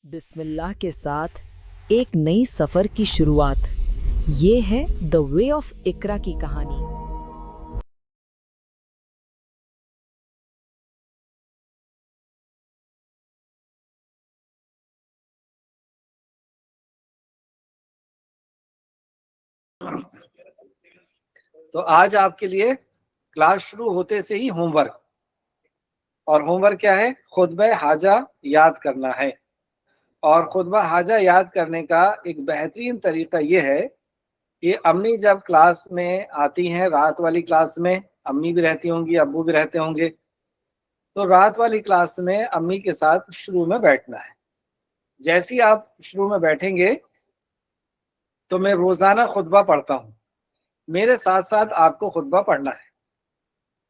بسم اللہ کے ساتھ ایک نئی سفر کی شروعات۔ یہ ہے دا وے آف اقرا کی کہانی۔ تو آج آپ کے لیے کلاس شروع ہوتے سے ہی ہوم ورک، اور ہوم ورک کیا ہے؟ خطبہ حاجہ یاد کرنا ہے۔ اور خطبہ حاجہ یاد کرنے کا ایک بہترین طریقہ یہ ہے کہ امی جب کلاس میں آتی ہیں، رات والی کلاس میں امی بھی رہتی ہوں گی، ابو بھی رہتے ہوں گے، تو رات والی کلاس میں امی کے ساتھ شروع میں بیٹھنا ہے۔ جیسے ہی آپ شروع میں بیٹھیں گے تو میں روزانہ خطبہ پڑھتا ہوں، میرے ساتھ ساتھ آپ کو خطبہ پڑھنا ہے۔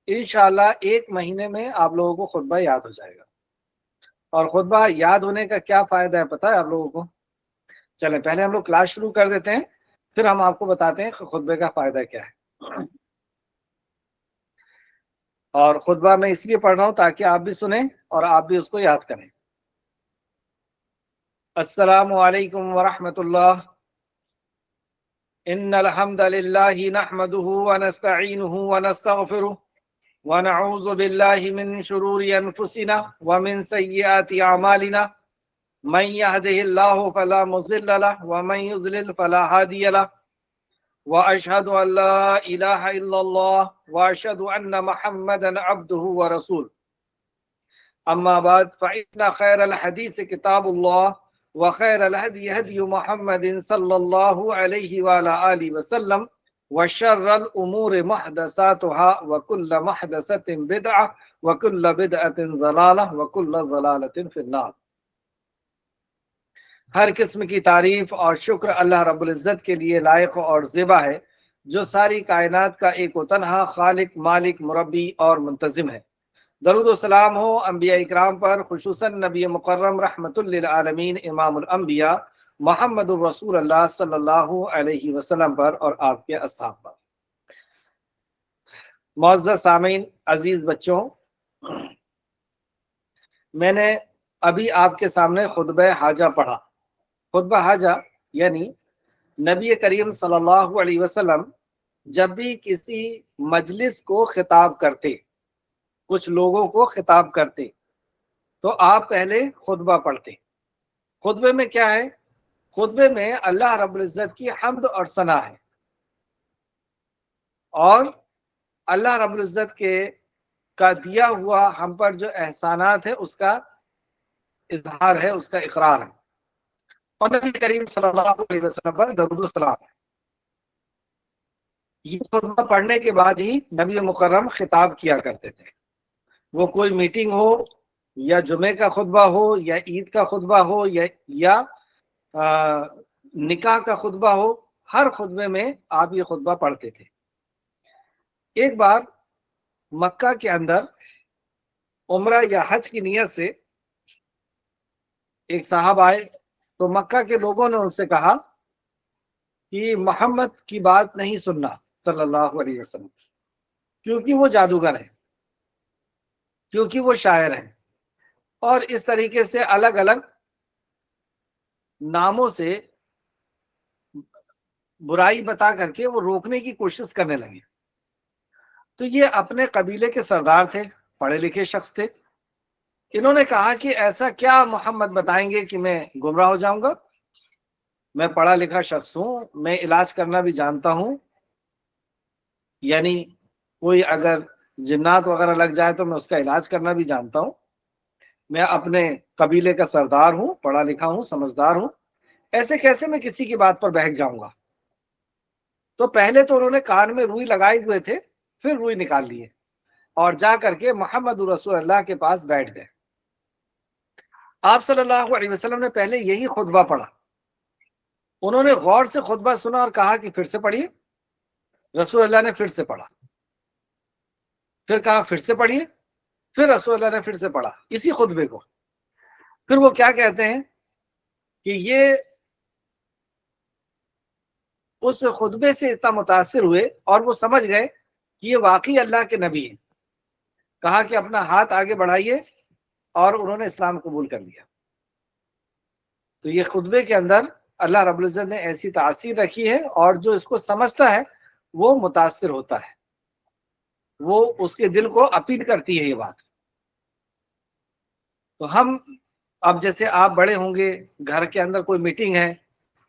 انشاءاللہ 1 مہینے میں آپ لوگوں کو خطبہ یاد ہو جائے گا۔ اور خطبہ یاد ہونے کا کیا فائدہ ہے پتہ ہے آپ لوگوں کو؟ چلیں پہلے ہم لوگ کلاس شروع کر دیتے ہیں، پھر ہم آپ کو بتاتے ہیں کہ خطبے کا فائدہ کیا ہے۔ اور خطبہ میں اس لیے پڑھ رہا ہوں تاکہ آپ بھی سنیں اور آپ بھی اس کو یاد کریں۔ السلام علیکم ورحمۃ اللہ۔ ان الحمد للہ نحمده ونستعینه ونستغفره ونعوذ باللہ من شرور انفسنا ومن سیئات اعمالنا، من يهده الله فلا مضل له ومن يضلل فلا هادي له، واشهد ان لا اله الا الله واشهد ان محمدا عبده ورسوله، اما بعد فان خير الحديث كتاب الله وخير الهدي هدي محمد صلى الله عليه وعلى آله وسلم، وشر الأمور محدثاتها وكل محدثة بدعة وكل بدعة ضلالة وكل ضلالة في النار۔ ہر قسم کی تعریف اور شکر اللہ رب العزت کے لیے لائق اور زیبا ہے، جو ساری کائنات کا ایک و تنہا خالق، مالک، مربی اور منتظم ہے۔ درود و سلام ہو انبیاء اکرام پر، خصوصاً نبی مکرم رحمت للعالمین امام الانبیاء محمد الرسول اللہ صلی اللہ علیہ وسلم پر اور آپ کے اصحاب پر۔ معزز سامعین، عزیز بچوں، میں نے ابھی آپ کے سامنے خطبہ حاجہ پڑھا۔ خطبہ حاجہ یعنی نبی کریم صلی اللہ علیہ وسلم جب بھی کسی مجلس کو خطاب کرتے، کچھ لوگوں کو خطاب کرتے، تو آپ پہلے خطبہ پڑھتے۔ خطبے میں کیا ہے؟ خطبے میں اللہ رب العزت کی حمد اور ثنا ہے، اور اللہ رب العزت کا دیا ہوا ہم پر جو احسانات ہے اس کا اظہار ہے، اس کا اقرار ہے، اور نبی کریم صلی اللہ علیہ وسلم پر درود و سلام ہے۔ یہ خطبہ پڑھنے کے بعد ہی نبی مکرم خطاب کیا کرتے تھے، وہ کوئی میٹنگ ہو یا جمعے کا خطبہ ہو یا عید کا خطبہ ہو یا نکاح کا خطبہ ہو، ہر خطبے میں آپ یہ خطبہ پڑھتے تھے۔ ایک بار مکہ کے اندر عمرہ یا حج کی نیت سے ایک صاحب آئے، تو مکہ کے لوگوں نے ان سے کہا کہ محمد کی بات نہیں سننا صلی اللہ علیہ وسلم، کیونکہ وہ جادوگر ہیں، کیونکہ وہ شاعر ہیں، اور اس طریقے سے الگ الگ ناموں سے برائی بتا کر کے وہ روکنے کی کوشش کرنے لگے۔ تو یہ اپنے قبیلے کے سردار تھے، پڑھے لکھے شخص تھے، انہوں نے کہا کہ ایسا کیا محمد بتائیں گے کہ میں گمراہ ہو جاؤں گا؟ میں پڑھا لکھا شخص ہوں، میں علاج کرنا بھی جانتا ہوں، یعنی کوئی اگر جنات وغیرہ لگ جائے تو میں اس کا علاج کرنا بھی جانتا ہوں، میں اپنے قبیلے کا سردار ہوں، پڑھا لکھا ہوں، سمجھدار ہوں، ایسے کیسے میں کسی کی بات پر بہک جاؤں گا؟ تو پہلے تو انہوں نے کان میں روئی لگائے ہوئے تھے، پھر روئی نکال لیے اور جا کر کے محمد رسول اللہ کے پاس بیٹھ گئے۔ آپ صلی اللہ علیہ وسلم نے پہلے یہی خطبہ پڑھا، انہوں نے غور سے خطبہ سنا اور کہا کہ پھر سے پڑھیے۔ رسول اللہ نے پھر سے پڑھا، پھر کہا پھر سے پڑھیے، پھر رسول اللہ نے پھر سے پڑھا اسی خطبے کو۔ پھر وہ کیا کہتے ہیں کہ یہ اس خطبے سے اتنا متاثر ہوئے اور وہ سمجھ گئے کہ یہ واقعی اللہ کے نبی ہیں، کہا کہ اپنا ہاتھ آگے بڑھائیے، اور انہوں نے اسلام قبول کر لیا۔ تو یہ خطبے کے اندر اللہ رب العزت نے ایسی تاثیر رکھی ہے، اور جو اس کو سمجھتا ہے وہ متاثر ہوتا ہے، وہ اس کے دل کو اپیل کرتی ہے یہ بات۔ تو ہم اب جیسے آپ بڑے ہوں گے، گھر کے اندر کوئی میٹنگ ہے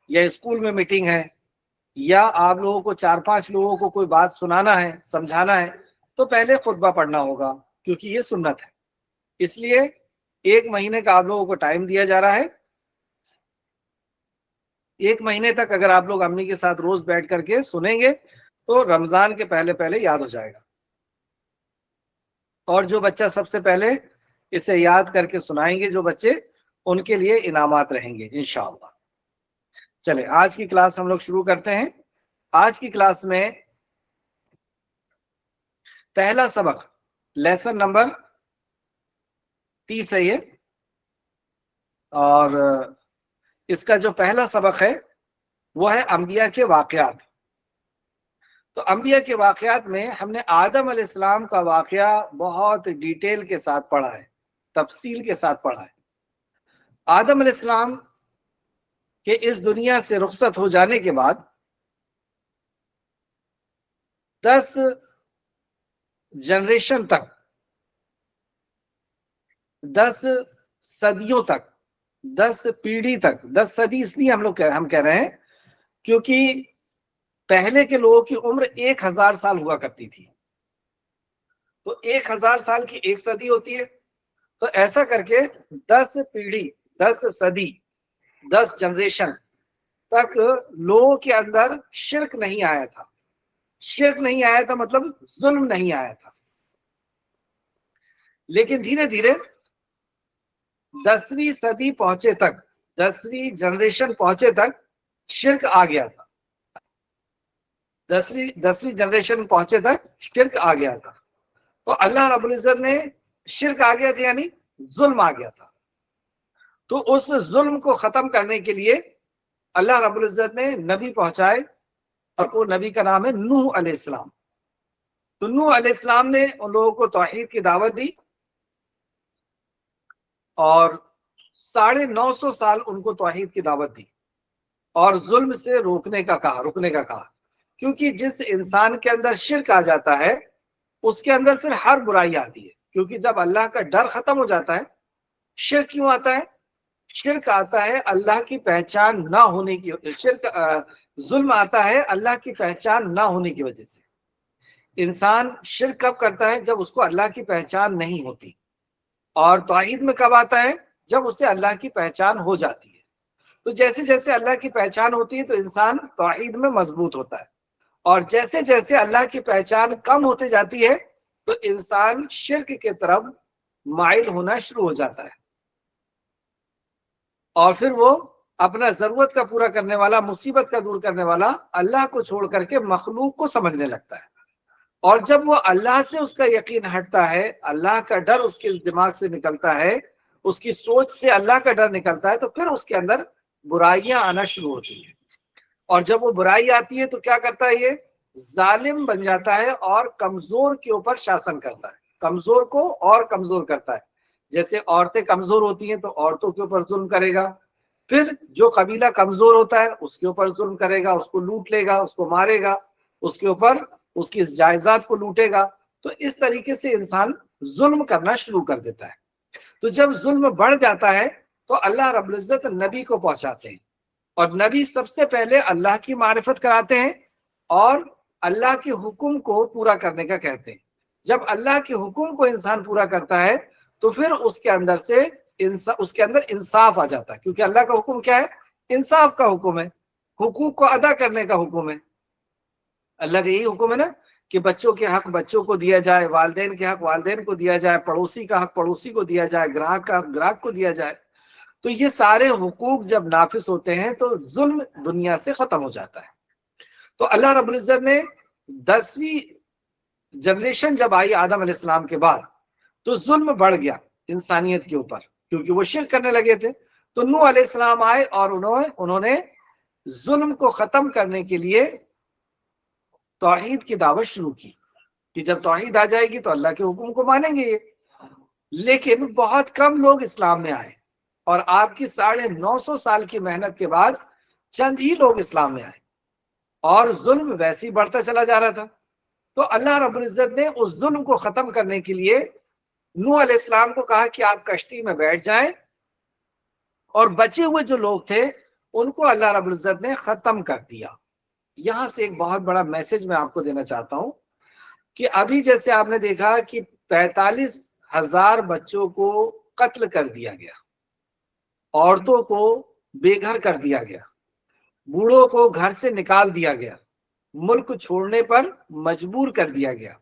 یا اسکول میں میٹنگ ہے، یا آپ لوگوں کو 4-5 لوگوں کو کوئی بات سنانا ہے، سمجھانا ہے، تو پہلے خطبہ پڑھنا ہوگا، کیونکہ یہ سنت ہے۔ اس لیے 1 مہینے کا آپ لوگوں کو ٹائم دیا جا رہا ہے۔ 1 مہینے تک اگر آپ لوگ امی کے ساتھ روز بیٹھ کر کے سنیں گے تو رمضان کے پہلے پہلے یاد ہو جائے گا، اور جو بچہ سب سے پہلے اسے یاد کر کے سنائیں گے جو بچے، ان کے لیے انعامات رہیں گے انشاءاللہ۔ چلے آج کی کلاس ہم لوگ شروع کرتے ہیں۔ آج کی کلاس میں پہلا سبق لیسن نمبر 30 ہے یہ، اور اس کا جو پہلا سبق ہے وہ ہے انبیاء کے واقعات۔ تو انبیاء کے واقعات میں ہم نے آدم علیہ السلام کا واقعہ بہت ڈیٹیل کے ساتھ پڑھا ہے، تفصیل کے ساتھ پڑھا ہے۔ آدم علیہ السلام کے اس دنیا سے رخصت ہو جانے کے بعد 10 جنریشن تک، 10 صدیوں تک، 10 پیڑھی تک، 10 صدی اس لیے ہم کہہ رہے ہیں کیونکہ پہلے کے لوگوں کی عمر 1000 سال ہوا کرتی تھی، تو 1000 سال کی 1 صدی ہوتی ہے، تو ایسا کر کے 10 پیڑھی، 10 صدی، 10 جنریشن تک لوگوں کے اندر شرک نہیں آیا تھا۔ شرک نہیں آیا تھا مطلب ظلم نہیں آیا تھا، لیکن دھیرے دھیرے 10ویں صدی پہنچے تک، 10ویں جنریشن پہنچے تک شرک آ گیا تھا۔ 10ویں جنریشن پہنچے تک شرک آ گیا تھا، تو اللہ رب العزت نے شرک آ گیا تھا یعنی ظلم آ گیا تھا، تو اس ظلم کو ختم کرنے کے لیے اللہ رب العزت نے نبی پہنچائے، اور وہ نبی کا نام ہے نوح علیہ السلام۔ تو نوح علیہ السلام نے ان لوگوں کو توحید کی دعوت دی، اور 950 سال ان کو توحید کی دعوت دی، اور ظلم سے رکنے کا کہا، کیونکہ جس انسان کے اندر شرک آ جاتا ہے اس کے اندر پھر ہر برائی آتی ہے، کیونکہ جب اللہ کا ڈر ختم ہو جاتا ہے، شرک کیوں آتا ہے؟ شرک آتا ہے اللہ کی پہچان نہ ہونے کی، ظلم آتا ہے اللہ کی پہچان نہ ہونے کی وجہ سے۔ انسان شرک کب کرتا ہے؟ جب اس کو اللہ کی پہچان نہیں ہوتی، اور توحید میں کب آتا ہے؟ جب اسے اللہ کی پہچان ہو جاتی ہے۔ تو جیسے جیسے اللہ کی پہچان ہوتی ہے تو انسان توحید میں مضبوط ہوتا ہے، اور جیسے جیسے اللہ کی پہچان کم ہوتی جاتی ہے تو انسان شرک کے طرف مائل ہونا شروع ہو جاتا ہے، اور پھر وہ اپنا ضرورت کا پورا کرنے والا، مصیبت کا دور کرنے والا اللہ کو چھوڑ کر کے مخلوق کو سمجھنے لگتا ہے، اور جب وہ اللہ سے اس کا یقین ہٹتا ہے، اللہ کا ڈر اس کے دماغ سے نکلتا ہے، اس کی سوچ سے اللہ کا ڈر نکلتا ہے، تو پھر اس کے اندر برائیاں آنا شروع ہوتی ہیں، اور جب وہ برائی آتی ہے تو کیا کرتا ہے؟ یہ ظالم بن جاتا ہے اور کمزور کے اوپر شاسن کرتا ہے، کمزور کو اور کمزور کرتا ہے۔ جیسے عورتیں کمزور ہوتی ہیں تو عورتوں کے اوپر ظلم کرے گا، پھر جو قبیلہ کمزور ہوتا ہے اس کے اوپر ظلم کرے گا، اس کو لوٹ لے گا، اس کو مارے گا، اس کے اوپر اس کی جائیداد کو لوٹے گا۔ تو اس طریقے سے انسان ظلم کرنا شروع کر دیتا ہے۔ تو جب ظلم بڑھ جاتا ہے تو اللہ رب العزت نبی کو پہنچاتے ہیں، اور نبی سب سے پہلے اللہ کی معرفت کراتے ہیں اور اللہ کے حکم کو پورا کرنے کا کہتے ہیں۔ جب اللہ کے حکم کو انسان پورا کرتا ہے تو پھر اس کے اندر انصاف آ جاتا ہے، کیونکہ اللہ کا حکم کیا ہے؟ انصاف کا حکم ہے، حقوق کو ادا کرنے کا حکم ہے۔ اللہ کا یہی حکم ہے نا کہ بچوں کے حق بچوں کو دیا جائے، والدین کے حق والدین کو دیا جائے، پڑوسی کا حق پڑوسی کو دیا جائے، گراہک کا حق گراہک کو دیا جائے۔ تو یہ سارے حقوق جب نافذ ہوتے ہیں تو ظلم دنیا سے ختم ہو جاتا ہے۔ تو اللہ رب العزت نے 10ویں جنریشن جب آئی آدم علیہ السلام کے بعد تو ظلم بڑھ گیا انسانیت کے اوپر، کیونکہ وہ شرک کرنے لگے تھے۔ تو نوح علیہ السلام آئے اور انہوں نے ظلم کو ختم کرنے کے لیے توحید کی دعوت شروع کی، کہ جب توحید آ جائے گی تو اللہ کے حکم کو مانیں گے یہ۔ لیکن بہت کم لوگ اسلام میں آئے، اور آپ کی 950 سال کی محنت کے بعد چند ہی لوگ اسلام میں آئے اور ظلم ویسے ہی بڑھتا چلا جا رہا تھا. تو اللہ رب العزت نے اس ظلم کو ختم کرنے کے لیے نوح علیہ السلام کو کہا کہ آپ کشتی میں بیٹھ جائیں، اور بچے ہوئے جو لوگ تھے ان کو اللہ رب العزت نے ختم کر دیا. یہاں سے ایک بہت بڑا میسج میں آپ کو دینا چاہتا ہوں کہ ابھی جیسے آپ نے دیکھا کہ 45,000 بچوں کو قتل کر دیا گیا، عورتوں کو بے گھر کر دیا گیا، بوڑھوں کو گھر سے نکال دیا گیا، ملک چھوڑنے پر مجبور کر دیا گیا.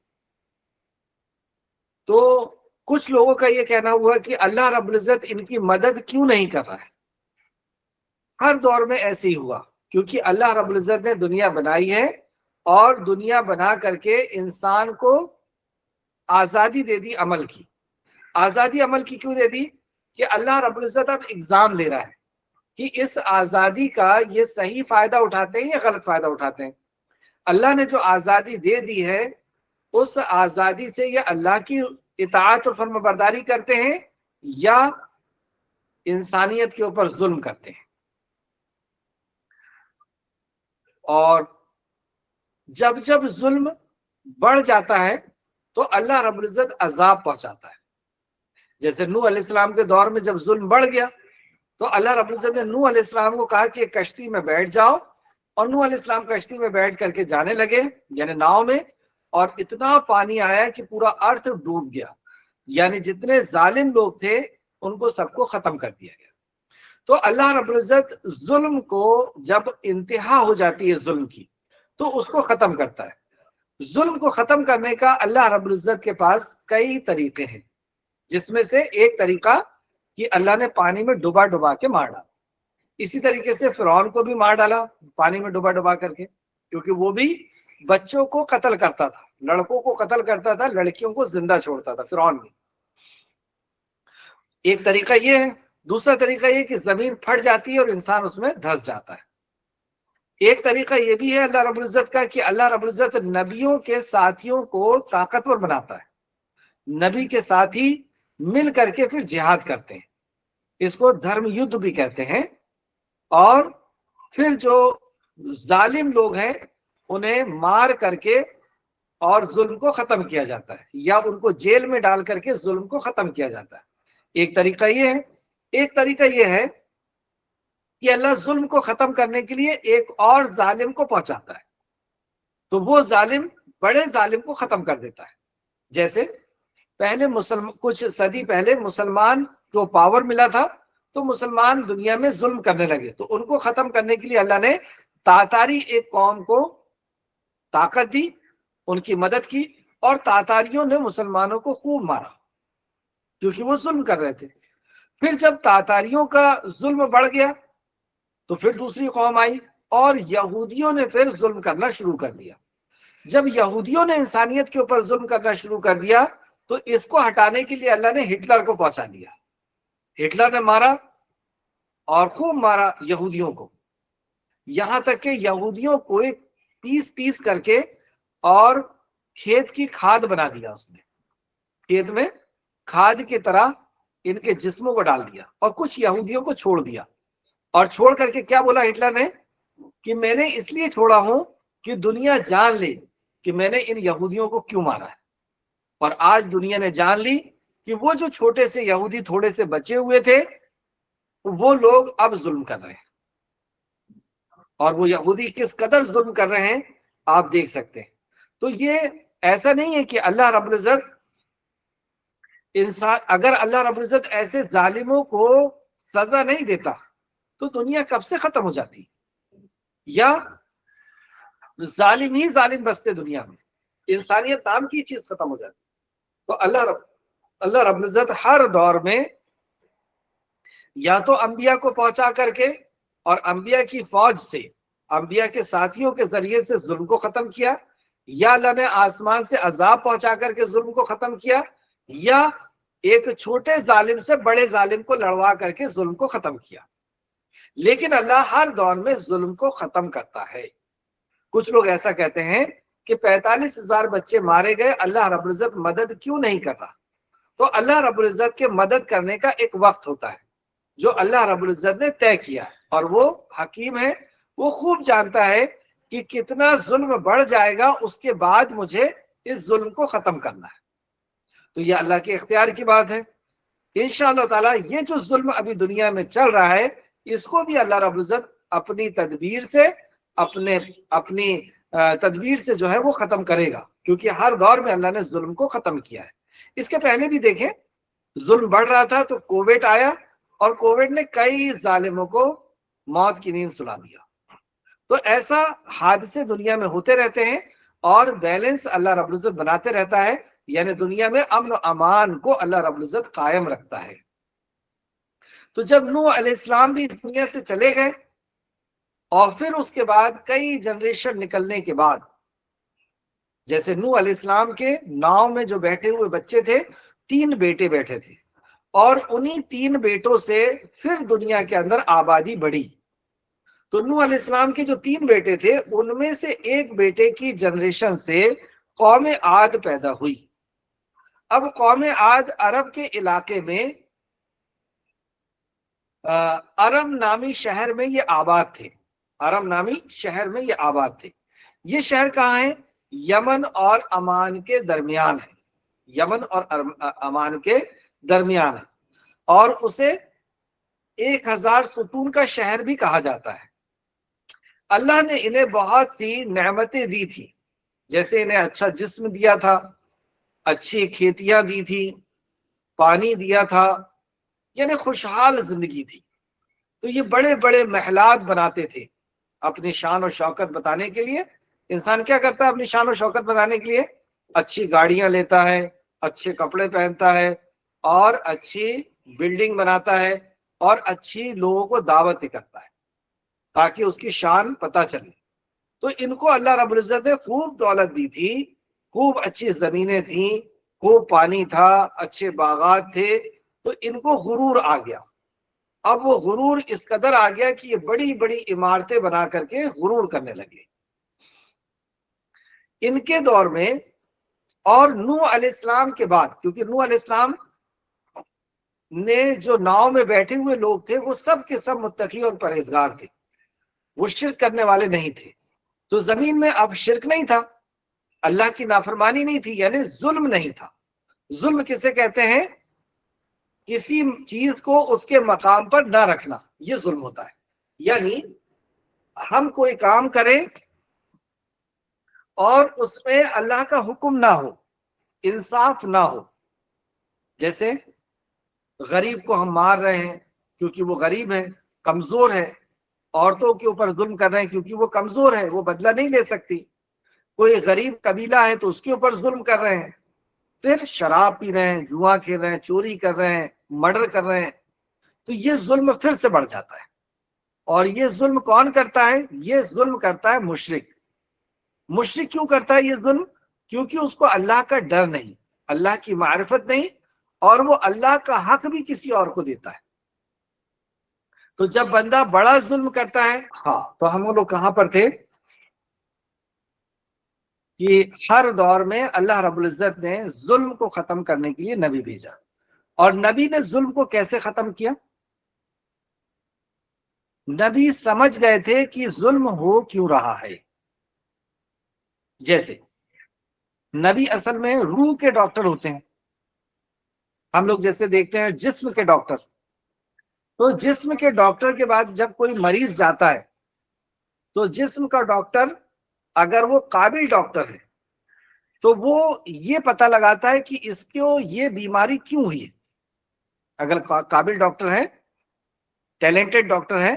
تو کچھ لوگوں کا یہ کہنا ہوا کہ اللہ رب العزت ان کی مدد کیوں نہیں کر رہا ہے. ہر دور میں ایسے ہی ہوا، کیونکہ اللہ رب العزت نے دنیا بنائی ہے اور دنیا بنا کر کے انسان کو آزادی دے دی عمل کی. آزادی عمل کی کیوں دے دی؟ کہ اللہ رب العزت اب ایگزام لے رہا ہے کہ اس آزادی کا یہ صحیح فائدہ اٹھاتے ہیں یا غلط فائدہ اٹھاتے ہیں. اللہ نے جو آزادی دے دی ہے اس آزادی سے یہ اللہ کی اطاعت اور فرما برداری کرتے ہیں یا انسانیت کے اوپر ظلم کرتے ہیں. اور جب جب ظلم بڑھ جاتا ہے تو اللہ رب العزت عذاب پہنچاتا ہے. جیسے نوح علیہ السلام کے دور میں جب ظلم بڑھ گیا تو اللہ رب العزت نے نوح علیہ السلام کو کہا کہ کشتی میں بیٹھ جاؤ، اور نوح علیہ السلام کشتی میں بیٹھ کر کے جانے لگے، یعنی ناؤ میں، اور اتنا پانی آیا کہ پورا ارتھ ڈوب گیا. یعنی جتنے ظالم لوگ تھے ان کو سب کو ختم کر دیا گیا. تو اللہ رب العزت ظلم کو جب انتہا ہو جاتی ہے ظلم کی تو اس کو ختم کرتا ہے. ظلم کو ختم کرنے کا اللہ رب العزت کے پاس کئی طریقے ہیں، جس میں سے ایک طریقہ کہ اللہ نے پانی میں ڈبا ڈبا کے مار ڈالا. اسی طریقے سے فرعون کو بھی مار ڈالا پانی میں ڈبا ڈبا کر کے، کیونکہ وہ بھی بچوں کو قتل کرتا تھا، لڑکوں کو قتل کرتا تھا، لڑکیوں کو زندہ چھوڑتا تھا فرعون بھی. ایک طریقہ یہ ہے. دوسرا طریقہ یہ کہ زمین پھٹ جاتی ہے اور انسان اس میں دھس جاتا ہے. ایک طریقہ یہ بھی ہے اللہ رب العزت کا کہ اللہ رب العزت نبیوں کے ساتھیوں کو طاقتور بناتا ہے. نبی کے ساتھی مل کر کے پھر جہاد کرتے ہیں، اس کو دھرم یدھ بھی کہتے ہیں. اور پھر جو ظالم لوگ ہیں انہیں مار کر کے اور ظلم کو ختم کیا جاتا ہے، یا ان کو جیل میں ڈال کر کے ظلم کو ختم کیا جاتا ہے. ایک طریقہ یہ ہے. ایک طریقہ یہ ہے کہ اللہ ظلم کو ختم کرنے کے لیے ایک اور ظالم کو پہنچاتا ہے، تو وہ ظالم بڑے ظالم کو ختم کر دیتا ہے. جیسے پہلے کچھ صدی پہلے مسلمان کو پاور ملا تھا تو مسلمان دنیا میں ظلم کرنے لگے، تو ان کو ختم کرنے کے لیے اللہ نے تاتاری ایک قوم کو طاقت دی، ان کی مدد کی، اور تاتاریوں نے مسلمانوں کو خوب مارا کیونکہ وہ ظلم کر رہے تھے. پھر جب تاتاریوں کا ظلم بڑھ گیا تو پھر دوسری قوم آئی اور یہودیوں نے پھر ظلم کرنا شروع کر دیا. جب یہودیوں نے انسانیت کے اوپر ظلم کرنا شروع کر دیا تو اس کو ہٹانے کے لیے اللہ نے ہٹلر کو پہنچا دیا. ہٹلر نے مارا اور خوب مارا یہودیوں کو، یہاں تک کہ یہودیوں کو ایک پیس پیس کر کے اور کھیت کی کھاد بنا دیا. اس نے کھیت میں کھاد کی طرح ان کے جسموں کو ڈال دیا اور کچھ یہودیوں کو چھوڑ دیا. اور چھوڑ کر کے کیا بولا ہٹلر نے کہ میں نے اس لیے چھوڑا ہوں کہ دنیا جان لے کہ میں نے ان یہودیوں کو کیوں مارا ہے. اور آج دنیا نے جان لی کہ وہ جو چھوٹے سے یہودی تھوڑے سے بچے ہوئے تھے وہ لوگ اب ظلم کر رہے ہیں، اور وہ یہودی کس قدر ظلم کر رہے ہیں آپ دیکھ سکتے ہیں. تو یہ ایسا نہیں ہے کہ اللہ رب العزت انسان، اگر اللہ رب العزت ایسے ظالموں کو سزا نہیں دیتا تو دنیا کب سے ختم ہو جاتی، یا ظالم ہی ظالم بستے دنیا میں، انسانیت نام کی چیز ختم ہو جاتی. تو اللہ رب العزت ہر دور میں یا تو انبیاء کو پہنچا کر کے اور انبیاء کی فوج سے، انبیاء کے ساتھیوں کے ذریعے سے ظلم کو ختم کیا، یا اللہ نے آسمان سے عذاب پہنچا کر کے ظلم کو ختم کیا، یا ایک چھوٹے ظالم سے بڑے ظالم کو لڑوا کر کے ظلم کو ختم کیا. لیکن اللہ ہر دور میں ظلم کو ختم کرتا ہے. کچھ لوگ ایسا کہتے ہیں کہ 45,000 بچے مارے گئے، اللہ رب العزت مدد کیوں نہیں کر رہا؟ تو اللہ رب العزت کے مدد کرنے کا ایک وقت ہوتا ہے. جو اللہ رب العزت نے طے کیا ہے، اور وہ حکیم ہے، وہ خوب جانتا ہے کہ کتنا ظلم بڑھ جائے گا اس کے بعد مجھے اس ظلم کو ختم کرنا ہے۔ تو یہ اللہ کے اختیار کی بات ہے۔ انشاءاللہ تعالیٰ یہ جو ظلم ابھی دنیا میں چل رہا ہے، اس کو بھی اللہ رب العزت اپنی تدبیر سے اپنی تدبیر سے جو ہے وہ ختم کرے گا، کیونکہ ہر دور میں اللہ نے ظلم کو ختم کیا ہے۔ اس کے پہلے بھی دیکھیں، ظلم بڑھ رہا تھا تو کووڈ آیا، اور کووڈ نے کئی ظالموں کو موت کی نیند سلا دیا۔ تو ایسا حادثے دنیا میں ہوتے رہتے ہیں، اور بیلنس اللہ رب العزت بناتے رہتا ہے، یعنی دنیا میں امن و امان کو اللہ رب العزت قائم رکھتا ہے۔ تو جب نوح علیہ السلام بھی اس دنیا سے چلے گئے، اور پھر اس کے بعد کئی جنریشن نکلنے کے بعد، جیسے نوح علیہ السلام کے ناؤ میں جو بیٹھے ہوئے بچے تھے، 3 بیٹے بیٹھے تھے، اور انہی 3 بیٹوں سے پھر دنیا کے اندر آبادی بڑھی۔ تو نوح علیہ السلام کے جو 3 بیٹے تھے، ان میں سے ایک بیٹے کی جنریشن سے قوم عاد پیدا ہوئی۔ اب قوم عاد عرب کے علاقے میں ارم نامی شہر میں یہ آباد تھے۔ ارم نامی شہر میں یہ آباد تھے۔ یہ شہر کہاں ہے؟ یمن اور عمان کے درمیان ہے۔ یمن اور عمان کے درمیان ہے، اور اسے 1000 ستون کا شہر بھی کہا جاتا ہے۔ اللہ نے انہیں بہت سی نعمتیں دی تھی، جیسے انہیں اچھا جسم دیا تھا، اچھی کھیتیاں دی تھی، پانی دیا تھا، یعنی خوشحال زندگی تھی۔ تو یہ بڑے بڑے محلات بناتے تھے اپنی شان و شوکت بتانے کے لیے۔ انسان کیا کرتا ہے اپنی شان و شوکت بتانے کے لیے؟ اچھی گاڑیاں لیتا ہے، اچھے کپڑے پہنتا ہے، اور اچھی بلڈنگ بناتا ہے، اور اچھی لوگوں کو دعوت کرتا ہے تاکہ اس کی شان پتہ چلے۔ تو ان کو اللہ رب العزت نے خوب دولت دی تھی، خوب اچھی زمینیں تھیں، خوب پانی تھا، اچھے باغات تھے۔ تو ان کو غرور آ گیا۔ اب وہ غرور اس قدر آ گیا کہ یہ بڑی بڑی عمارتیں بنا کر کے غرور کرنے لگے۔ ان کے دور میں، اور نوح علیہ السلام کے بعد، کیونکہ نوح علیہ السلام نے جو ناؤ میں بیٹھے ہوئے لوگ تھے وہ سب کے سب متقی اور پرہیزگار تھے، وہ شرک کرنے والے نہیں تھے۔ تو زمین میں اب شرک نہیں تھا، اللہ کی نافرمانی نہیں تھی، یعنی ظلم نہیں تھا۔ ظلم کسے کہتے ہیں؟ کسی چیز کو اس کے مقام پر نہ رکھنا، یہ ظلم ہوتا ہے۔ یعنی ہم کوئی کام کریں اور اس میں اللہ کا حکم نہ ہو، انصاف نہ ہو۔ جیسے غریب کو ہم مار رہے ہیں کیونکہ وہ غریب ہے، کمزور ہے، عورتوں کے اوپر ظلم کر رہے ہیں کیونکہ وہ کمزور ہے، وہ بدلہ نہیں لے سکتی، کوئی غریب قبیلہ ہے تو اس کے اوپر ظلم کر رہے ہیں، پھر شراب پی رہے ہیں، جوا کھیل رہے ہیں، چوری کر رہے ہیں، مرڈر کر رہے ہیں۔ تو یہ ظلم پھر سے بڑھ جاتا ہے۔ اور یہ ظلم کون کرتا ہے؟ یہ ظلم کرتا ہے مشرک۔ مشرک کیوں کرتا ہے یہ ظلم؟ کیونکہ اس کو اللہ کا ڈر نہیں، اللہ کی معرفت نہیں، اور وہ اللہ کا حق بھی کسی اور کو دیتا ہے۔ تو جب بندہ بڑا ظلم کرتا ہے، ہاں، تو ہم لوگ کہاں پر تھے کہ ہر دور میں اللہ رب العزت نے ظلم کو ختم کرنے کے لیے نبی بھیجا۔ اور نبی نے ظلم کو کیسے ختم کیا؟ نبی سمجھ گئے تھے کہ ظلم ہو کیوں رہا ہے۔ جیسے نبی اصل میں روح کے ڈاکٹر ہوتے ہیں، ہم لوگ جیسے دیکھتے ہیں جسم کے ڈاکٹر۔ تو جسم کے ڈاکٹر کے بعد جب کوئی مریض جاتا ہے تو جسم کا ڈاکٹر اگر وہ قابل ڈاکٹر ہے تو وہ یہ پتہ لگاتا ہے کہ اس کو یہ بیماری کیوں ہوئی ہے۔ اگر قابل ڈاکٹر ہے، ٹیلنٹڈ ڈاکٹر ہے،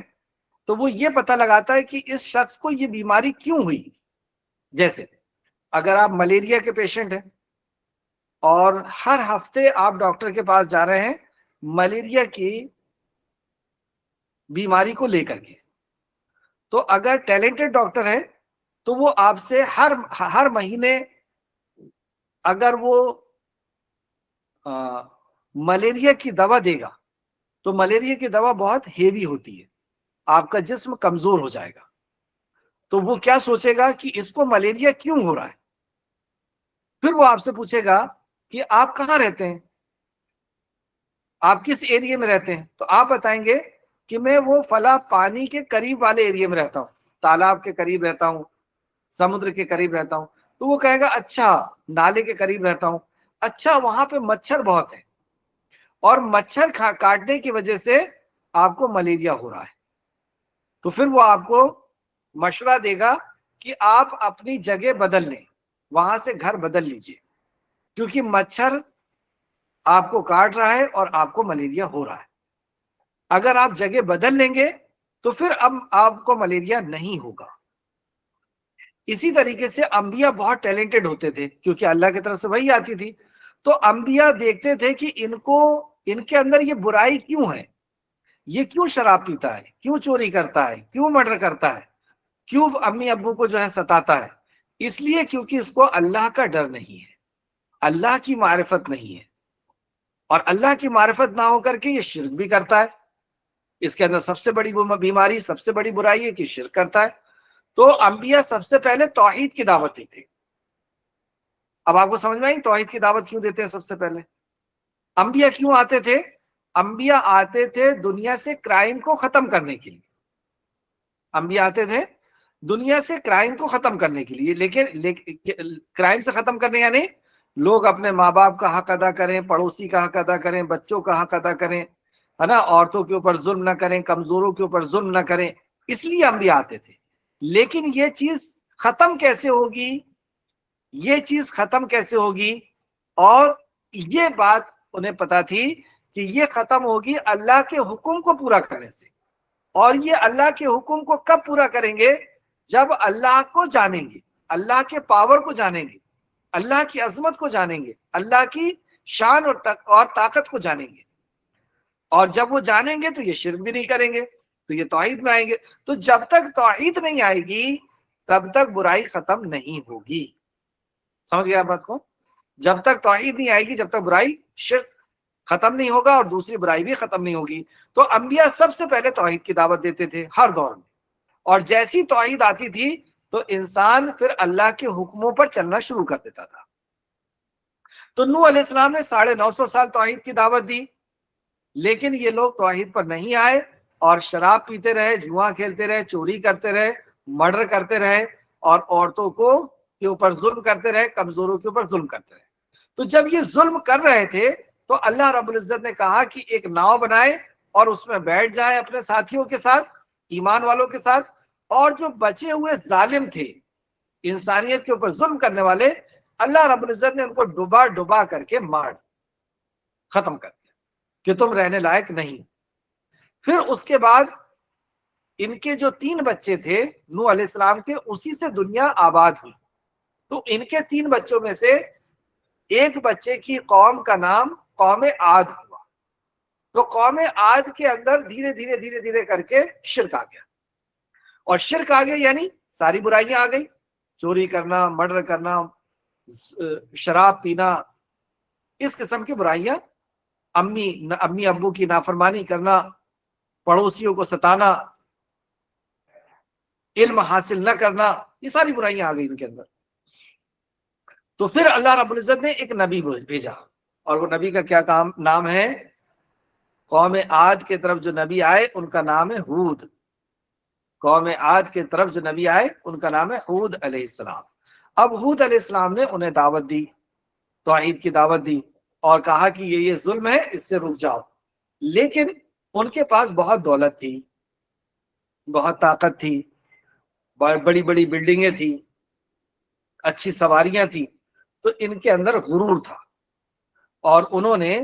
تو وہ یہ پتہ لگاتا ہے کہ اس شخص کو یہ بیماری کیوں ہوئی۔ جیسے اگر آپ ملیریا کے پیشنٹ ہیں اور ہر ہفتے آپ ڈاکٹر کے پاس جا رہے ہیں ملیریا کی بیماری کو لے کر کے، تو اگر ٹیلنٹڈ ڈاکٹر ہے تو وہ آپ سے ہر مہینے اگر وہ ملیریا کی دوا دے گا تو ملیریا کی دوا بہت ہیوی ہوتی ہے، آپ کا جسم کمزور ہو جائے گا۔ تو وہ کیا سوچے گا کہ اس کو ملیریا کیوں ہو رہا ہے؟ پھر وہ آپ سے پوچھے گا کہ آپ کہاں رہتے ہیں؟ آپ کس ایریے میں رہتے ہیں؟ تو آپ بتائیں گے کہ میں وہ فلاں پانی کے قریب والے ایریے میں رہتا ہوں، تالاب کے قریب رہتا ہوں، سمندر کے قریب رہتا ہوں. تو وہ کہے گا اچھا نالے کے قریب رہتا ہوں، اچھا وہاں پہ مچھر بہت ہے اور مچھر کاٹنے کی وجہ سے آپ کو ملیریا ہو رہا ہے. تو پھر وہ آپ کو مشورہ دے گا کہ آپ اپنی جگہ بدل لیں، وہاں سے گھر بدل لیجئے، کیونکہ مچھر آپ کو کاٹ رہا ہے اور آپ کو ملیریا ہو رہا ہے. اگر آپ جگہ بدل لیں گے تو پھر اب آپ کو ملیریا نہیں ہوگا. اسی طریقے سے انبیاء بہت ٹیلنٹڈ ہوتے تھے کیونکہ اللہ کی طرف سے وہی آتی تھی. تو انبیاء دیکھتے تھے کہ ان کے اندر یہ برائی کیوں ہے، یہ کیوں شراب پیتا ہے، کیوں چوری کرتا ہے، کیوں مرڈر کرتا ہے، کیوں امی ابو کو جو ہے ستاتا ہے. اس لیے کیونکہ اس کو اللہ کا ڈر نہیں ہے، اللہ کی معرفت نہیں ہے، اور اللہ کی معرفت نہ ہو کر کے یہ شرک بھی کرتا ہے. اس کے اندر سب سے بڑی بیماری، سب سے بڑی برائی ہے کہ شرک کرتا ہے. تو انبیاء سب سے پہلے توحید کی دعوت دیتے. اب آپ کو سمجھ میں آئی توحید کی دعوت کیوں دیتے ہیں؟ سب سے پہلے انبیاء کیوں آتے تھے؟ انبیاء آتے تھے دنیا سے کرائم کو ختم کرنے کے لیے. انبیاء آتے تھے دنیا سے کرائم کو ختم کرنے کے لیے، لیکن کرائم سے ختم کرنے یعنی لوگ اپنے ماں باپ کا حق ادا کریں، پڑوسی کا حق ادا کریں، بچوں کا حق ادا کریں، ہے نا، عورتوں کے اوپر ظلم نہ کریں، کمزوروں کے اوپر ظلم نہ کریں. اس لیے انبیاء آتے تھے. لیکن یہ چیز ختم کیسے ہوگی؟ یہ چیز ختم کیسے ہوگی؟ اور یہ بات انہیں پتا تھی کہ یہ ختم ہوگی اللہ کے حکم کو پورا کرنے سے. اور یہ اللہ کے حکم کو کب پورا کریں گے؟ جب اللہ کو جانیں گے، اللہ کے پاور کو جانیں گے، اللہ کی عظمت کو جانیں گے، اللہ کی شان اور طاقت کو جانیں گے. اور جب وہ جانیں گے تو یہ شرک بھی نہیں کریں گے، تو یہ توحید میں آئیں گے. تو جب تک توحید نہیں آئے گی تب تک برائی ختم نہیں ہوگی. سمجھ گیا بات کو؟ جب تک توحید نہیں آئے گی، جب تک برائی شرک ختم نہیں ہوگا اور دوسری برائی بھی ختم نہیں ہوگی. تو انبیاء سب سے پہلے توحید کی دعوت دیتے تھے ہر دور میں. اور جیسی توحید آتی تھی تو انسان پھر اللہ کے حکموں پر چلنا شروع کر دیتا تھا. تو نوح علیہ السلام نے 950 سال توحید کی دعوت دی، لیکن یہ لوگ توحید پر نہیں آئے اور شراب پیتے رہے، جوا کھیلتے رہے، چوری کرتے رہے، مرڈر کرتے رہے، اور عورتوں کے اوپر ظلم کرتے رہے، کمزوروں کے اوپر ظلم کرتے رہے. تو جب یہ ظلم کر رہے تھے تو اللہ رب العزت نے کہا کہ ایک ناؤ بنائے اور اس میں بیٹھ جائے اپنے ساتھیوں کے ساتھ، ایمان والوں کے ساتھ، اور جو بچے ہوئے ظالم تھے، انسانیت کے اوپر ظلم کرنے والے، اللہ رب العزت نے ان کو ڈبا ڈبا کر کے مار ختم کر دیا کہ تم رہنے لائق نہیں. پھر اس کے بعد ان کے جو 3 بچے تھے نوح علیہ السلام کے، اسی سے دنیا آباد ہوئی. تو ان کے 3 بچوں میں سے ایک بچے کی قوم کا نام قوم عاد ہوا. تو قوم عاد کے اندر دھیرے دھیرے دھیرے دھیرے کر کے شرک آ گیا. اور شرک آ گیا یعنی ساری برائیاں آ گئی، چوری کرنا، مرڈر کرنا، شراب پینا، اس قسم کی برائیاں، امی ابو کی نافرمانی کرنا، پڑوسیوں کو ستانا، علم حاصل نہ کرنا، یہ ساری برائیاں آ گئی ان کے اندر. تو پھر اللہ رب العزت نے ایک نبی بھیجا، اور وہ نبی کا کیا نام ہے؟ قوم عاد کے طرف جو نبی آئے ان کا نام ہے ہود. قوم عاد کے طرف جو نبی آئے ان کا نام ہے ہود علیہ السلام. اب ہود علیہ السلام نے انہیں دعوت دی، توحید کی دعوت دی، اور کہا کہ یہ ظلم ہے، اس سے رک جاؤ. لیکن ان کے پاس بہت دولت تھی، بہت طاقت تھی، بڑی بڑی بلڈنگیں تھیں، اچھی سواریاں تھیں. تو ان کے اندر غرور تھا، اور انہوں نے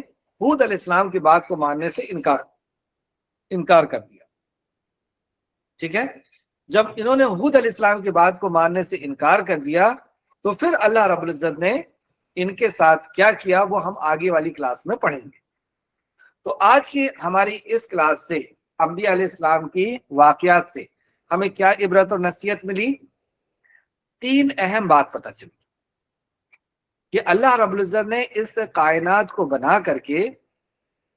ہود علیہ السلام کی بات کو ماننے سے انکار کر دیا. ٹھیک ہے، جب انہوں نے ہود علیہ السلام کی بات کو ماننے سے انکار کر دیا تو پھر اللہ رب العزت نے ان کے ساتھ کیا کیا وہ ہم آگے والی کلاس میں پڑھیں گے. تو آج کی ہماری اس کلاس سے انبیاء علیہ السلام کی واقعات سے ہمیں کیا عبرت اور نصیحت ملی؟ 3 اہم بات پتہ چلی کہ اللہ رب العزت نے اس کائنات کو بنا کر کے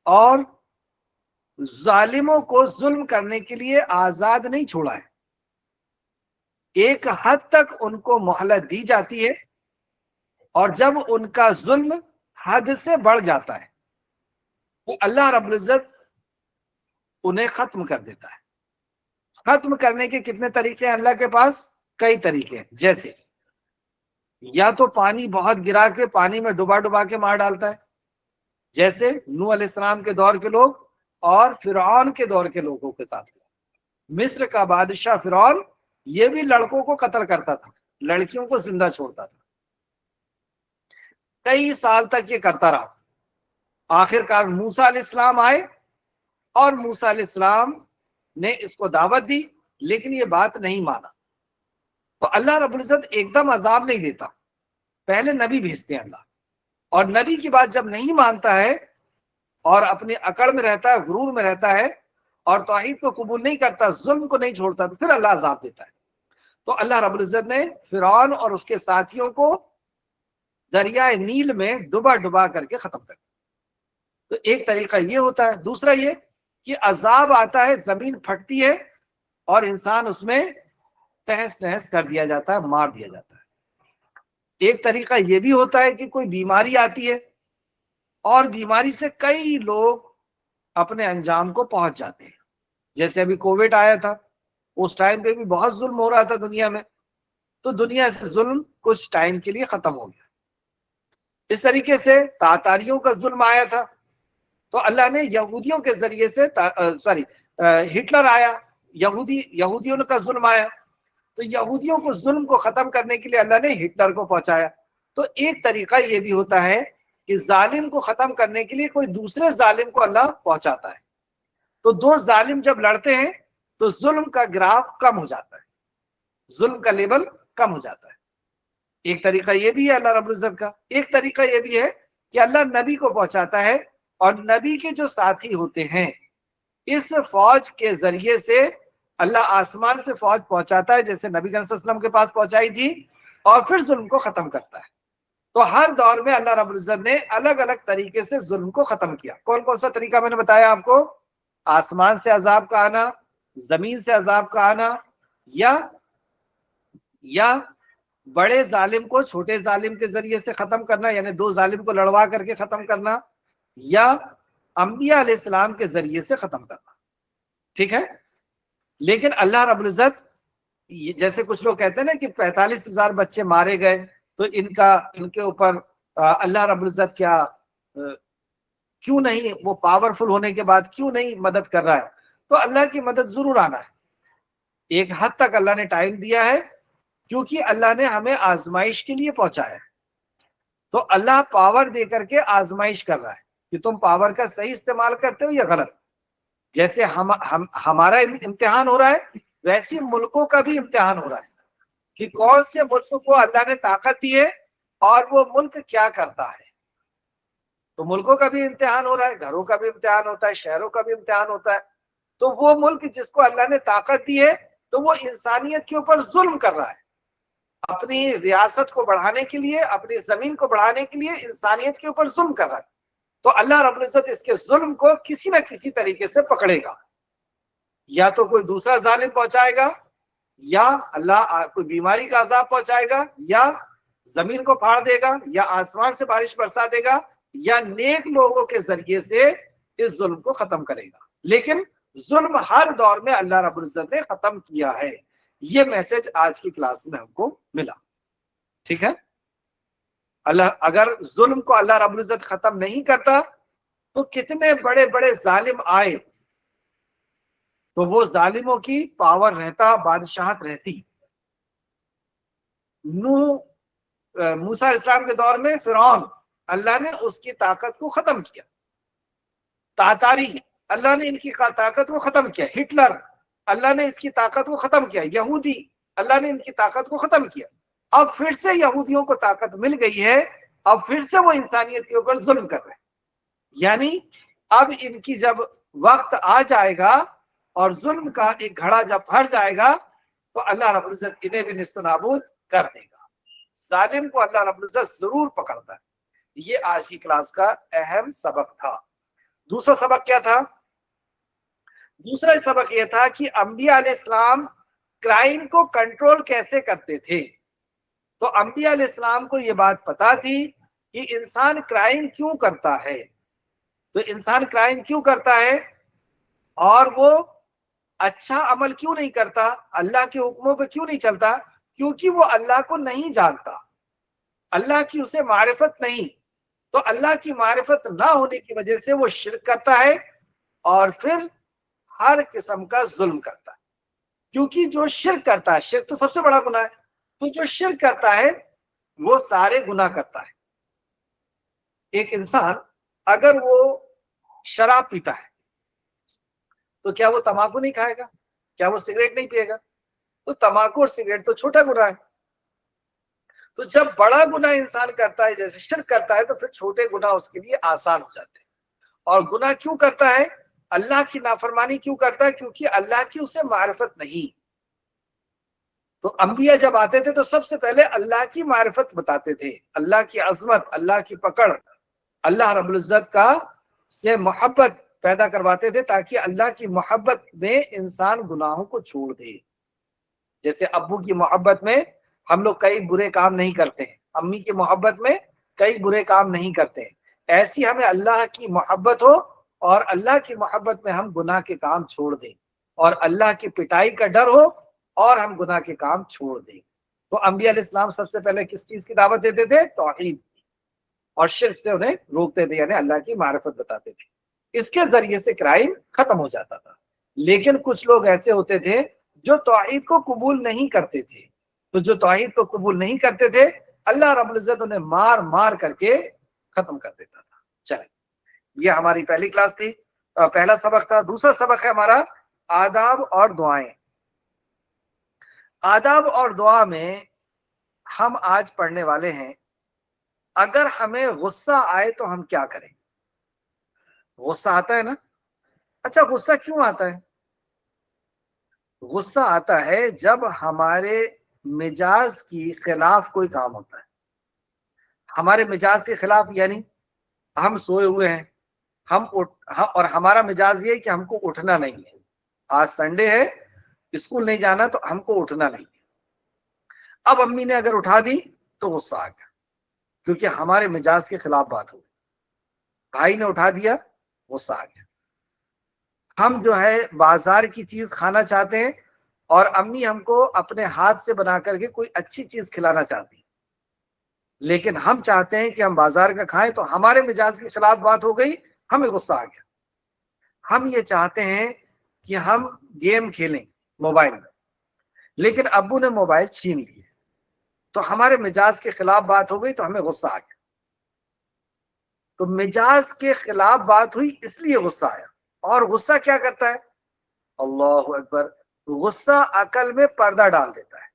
اور ظالموں کو ظلم کرنے کے لیے آزاد نہیں چھوڑا ہے. ایک حد تک ان کو مہلت دی جاتی ہے، اور جب ان کا ظلم حد سے بڑھ جاتا ہے وہ اللہ رب العزت انہیں ختم کر دیتا ہے۔ ختم کرنے کے کتنے طریقے ہیں اللہ کے پاس؟ کئی طریقے ہیں۔ جیسے یا تو پانی بہت گرا کے پانی میں ڈبا ڈبا کے مار ڈالتا ہے، جیسے نوح علیہ السلام کے دور کے لوگ اور فرعون کے دور کے لوگوں کے ساتھ۔ مصر کا بادشاہ فرعون یہ بھی لڑکوں کو قتل کرتا تھا، لڑکیوں کو زندہ چھوڑتا تھا، کئی سال تک یہ کرتا رہا۔ آخر کار موسیٰ علیہ السلام آئے اور موسیٰ علیہ السلام نے اس کو دعوت دی، لیکن یہ بات نہیں مانا۔ تو اللہ رب العزت ایک دم عذاب نہیں دیتا، پہلے نبی بھیجتے ہیں اللہ، اور نبی کی بات جب نہیں مانتا ہے اور اپنی اکڑ میں رہتا ہے، غرور میں رہتا ہے اور توحید کو قبول نہیں کرتا، ظلم کو نہیں چھوڑتا، تو پھر اللہ عذاب دیتا ہے۔ تو اللہ رب العزت نے فرعون اور اس کے ساتھیوں کو دریائے نیل میں ڈبا ڈبا کر کے ختم کر دیا۔ تو ایک طریقہ یہ ہوتا ہے۔ دوسرا یہ کہ عذاب آتا ہے، زمین پھٹتی ہے اور انسان اس میں تہس نہس کر دیا جاتا ہے، مار دیا جاتا ہے۔ ایک طریقہ یہ بھی ہوتا ہے کہ کوئی بیماری آتی ہے اور بیماری سے کئی لوگ اپنے انجام کو پہنچ جاتے ہیں، جیسے ابھی کووڈ آیا تھا، اس ٹائم پہ بھی بہت ظلم ہو رہا تھا دنیا میں، تو دنیا سے ظلم کچھ ٹائم کے لیے ختم ہو گیا۔ اس طریقے سے تاتاریوں کا ظلم آیا تھا، تو اللہ نے یہودیوں کے ذریعے سے ہٹلر آیا، یہودیوں کا ظلم آیا، تو یہودیوں کو ظلم کو ختم کرنے کے لیے اللہ نے ہٹلر کو پہنچایا۔ تو ایک طریقہ یہ بھی ہوتا ہے کہ ظالم کو ختم کرنے کے لیے کوئی دوسرے ظالم کو اللہ پہنچاتا ہے، تو دو ظالم جب لڑتے ہیں تو ظلم کا گراف کم ہو جاتا ہے، ظلم کا لیول کم ہو جاتا ہے۔ ایک طریقہ یہ بھی ہے اللہ رب العزت کا۔ ایک طریقہ یہ بھی ہے کہ اللہ نبی کو پہنچاتا ہے، اور نبی کے جو ساتھی ہوتے ہیں، اس فوج کے ذریعے سے اللہ آسمان سے فوج پہنچاتا ہے، جیسے نبی صلی اللہ علیہ وسلم کے پاس پہنچائی تھی، اور پھر ظلم کو ختم کرتا ہے۔ تو ہر دور میں اللہ رب العزت نے الگ الگ طریقے سے ظلم کو ختم کیا۔ کون کون سا طریقہ میں نے بتایا آپ کو؟ آسمان سے عذاب کا آنا، زمین سے عذاب کا آنا، یا بڑے ظالم کو چھوٹے ظالم کے ذریعے سے ختم کرنا، یعنی دو ظالم کو لڑوا کر کے ختم کرنا، یا انبیاء علیہ السلام کے ذریعے سے ختم کرنا۔ ٹھیک ہے؟ لیکن اللہ رب العزت، جیسے کچھ لوگ کہتے ہیں نا کہ 45,000 بچے مارے گئے، تو ان کے اوپر اللہ رب العزت کیوں نہیں، وہ پاورفل ہونے کے بعد کیوں نہیں مدد کر رہا ہے؟ تو اللہ کی مدد ضرور آنا ہے، ایک حد تک اللہ نے ٹائم دیا ہے، کیونکہ اللہ نے ہمیں آزمائش کے لیے پہنچایا ہے۔ تو اللہ پاور دے کر کے آزمائش کر رہا ہے کہ تم پاور کا صحیح استعمال کرتے ہو یا غلط۔ جیسے ہمارا امتحان ہو رہا ہے، ویسے ملکوں کا بھی امتحان ہو رہا ہے کہ کون سے ملک کو اللہ نے طاقت دی ہے اور وہ ملک کیا کرتا ہے۔ تو ملکوں کا بھی امتحان ہو رہا ہے، گھروں کا بھی امتحان ہوتا ہے، شہروں کا بھی امتحان ہوتا ہے۔ تو وہ ملک جس کو اللہ نے طاقت دی ہے، تو وہ انسانیت کے اوپر ظلم کر رہا ہے، اپنی ریاست کو بڑھانے کے لیے، اپنی زمین کو بڑھانے کے لیے انسانیت کے اوپر ظلم کر رہا ہے۔ تو اللہ رب العزت اس کے ظلم کو کسی نہ کسی طریقے سے پکڑے گا، یا تو کوئی دوسرا ظالم پہنچائے گا، یا اللہ کوئی بیماری کا عذاب پہنچائے گا، یا زمین کو پھاڑ دے گا، یا آسمان سے بارش برسا دے گا، یا نیک لوگوں کے ذریعے سے اس ظلم کو ختم کرے گا۔ لیکن ظلم ہر دور میں اللہ رب العزت نے ختم کیا ہے۔ یہ میسج آج کی کلاس میں ہم کو ملا۔ ٹھیک ہے؟ اگر ظلم کو اللہ رب العزت ختم نہیں کرتا تو کتنے بڑے بڑے ظالم آئے تو وہ ظالموں کی پاور رہتا، بادشاہت رہتی۔ موسیٰ علیہ السلام کے دور میں فرعون، اللہ نے اس کی طاقت کو ختم کیا۔ تاتاری، اللہ نے ان کی طاقت کو ختم کیا۔ ہٹلر، اللہ نے اس کی طاقت کو ختم کیا۔ یہودی، اللہ نے ان کی طاقت کو ختم کیا۔ اب پھر سے یہودیوں کو طاقت مل گئی ہے، اب پھر سے وہ انسانیت کے اوپر ظلم کر رہے ہیں۔ یعنی اب ان کی جب وقت آ جائے گا اور ظلم کا ایک گھڑا جب بھر جائے گا تو اللہ رب العزت انہیں بھی نیست و نابود کر دے گا۔ ظالم کو اللہ رب العزت ضرور پکڑتا ہے۔ یہ آج کی کلاس کا اہم سبق تھا۔ دوسرا سبق کیا تھا؟ دوسرا سبق یہ تھا کہ انبیاء علیہ السلام کرائم کو کنٹرول کیسے کرتے تھے۔ تو انبیاء علیہ السلام کو یہ بات پتا تھی کہ انسان کرائم کیوں کرتا ہے، تو انسان کرائم کیوں کرتا ہے اور وہ اچھا عمل کیوں نہیں کرتا، اللہ کے حکموں پہ کیوں نہیں چلتا؟ کیونکہ وہ اللہ کو نہیں جانتا، اللہ کی اسے معرفت نہیں. تو اللہ کی معرفت نہ ہونے کی وجہ سے وہ شرک کرتا ہے اور پھر ہر قسم کا ظلم کرتا ہے. کیونکہ جو شرک کرتا ہے، شرک تو سب سے بڑا گناہ ہے، تو جو شرک کرتا ہے وہ سارے گناہ کرتا ہے. ایک انسان اگر وہ شراب پیتا ہے تو کیا وہ تمباکو نہیں کھائے گا؟ کیا وہ سگریٹ نہیں پیے گا؟ تو تمباکو اور سگریٹ تو چھوٹا گناہ ہے. تو جب بڑا گناہ انسان کرتا ہے جیسے شرک کرتا ہے تو پھر چھوٹے گناہ اس کے لیے آسان ہو جاتے ہیں. اور گناہ کیوں کرتا ہے؟ اللہ کی نافرمانی کیوں کرتا ہے؟ کیونکہ اللہ کی اسے معرفت نہیں. تو انبیاء جب آتے تھے تو سب سے پہلے اللہ کی معرفت بتاتے تھے، اللہ کی عظمت، اللہ کی پکڑ، اللہ رب العزت کا سے محبت پیدا کرواتے تھے تاکہ اللہ کی محبت میں انسان گناہوں کو چھوڑ دے. جیسے ابو کی محبت میں ہم لوگ کئی برے کام نہیں کرتے ہیں، امی کی محبت میں کئی برے کام نہیں کرتے ہیں، ایسی ہمیں اللہ کی محبت ہو اور اللہ کی محبت میں ہم گناہ کے کام چھوڑ دیں، اور اللہ کی پٹائی کا ڈر ہو اور ہم گناہ کے کام چھوڑ دیں. تو انبیاء علیہ السلام سب سے پہلے کس چیز کی دعوت دیتے تھے؟ توحید، اور شرک سے انہیں روکتے تھے، یعنی اللہ کی معرفت بتاتے تھے. اس کے ذریعے سے کرائم ختم ہو جاتا تھا. لیکن کچھ لوگ ایسے ہوتے تھے جو توحید کو قبول نہیں کرتے تھے. تو جو توحید کو قبول نہیں کرتے تھے اللہ رب العزت انہیں مار مار کر کے ختم کر دیتا تھا. چلیں، یہ ہماری پہلی کلاس تھی، پہلا سبق تھا. دوسرا سبق ہے ہمارا آداب اور دعائیں. آداب اور دعا میں ہم آج پڑھنے والے ہیں اگر ہمیں غصہ آئے تو ہم کیا کریں. غصہ آتا ہے نا؟ اچھا، غصہ کیوں آتا ہے؟ غصہ آتا ہے جب ہمارے مزاج کی خلاف کوئی کام ہوتا ہے. ہمارے مزاج کے خلاف یعنی ہم سوئے ہوئے ہیں، اور ہمارا مزاج یہ ہے کہ ہم کو اٹھنا نہیں ہے. آج سنڈے ہے، اسکول نہیں جانا، تو ہم کو اٹھنا نہیں ہے. اب امی نے اگر اٹھا دی تو غصہ آ گیا، کیونکہ ہمارے مزاج کے خلاف بات ہو گئی. بھائی نے اٹھا دیا، غصہ آ گیا. ہم جو ہے بازار کی چیز کھانا چاہتے ہیں اور امی ہم کو اپنے ہاتھ سے بنا کر کے کوئی اچھی چیز کھلانا چاہتی ہیں، لیکن ہم چاہتے ہیں کہ ہم بازار کا کھائیں، تو ہمارے مزاج کے خلاف بات ہو گئی، ہمیں غصہ آ گیا. ہم یہ چاہتے ہیں کہ ہم گیم کھیلیں موبائل میں، لیکن ابو نے موبائل چھین لیے، تو ہمارے مزاج کے خلاف بات ہو گئی، تو ہمیں غصہ آ گیا. تو مزاج کے خلاف بات ہوئی اس لیے غصہ آیا. اور غصہ کیا کرتا ہے؟ اللہ اکبر، غصہ عقل میں پردہ ڈال دیتا ہے،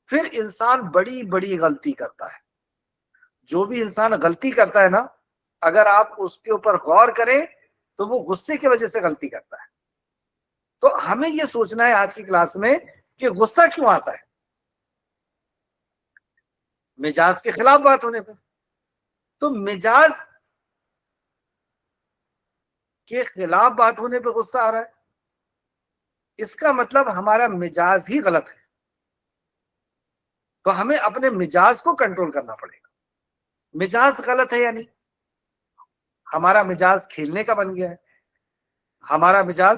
پھر انسان بڑی بڑی غلطی کرتا ہے. جو بھی انسان غلطی کرتا ہے نا، اگر آپ اس کے اوپر غور کریں تو وہ غصے کی وجہ سے غلطی کرتا ہے. تو ہمیں یہ سوچنا ہے آج کی کلاس میں کہ غصہ کیوں آتا ہے؟ مزاج کے خلاف بات ہونے پہ. تو مزاج کے خلاف بات ہونے پہ غصہ آ رہا ہے، اس کا مطلب ہمارا مزاج ہی غلط ہے. تو ہمیں اپنے مزاج کو کنٹرول کرنا پڑے گا. مزاج غلط ہے یعنی ہمارا مزاج کھیلنے کا بن گیا ہے، ہمارا مزاج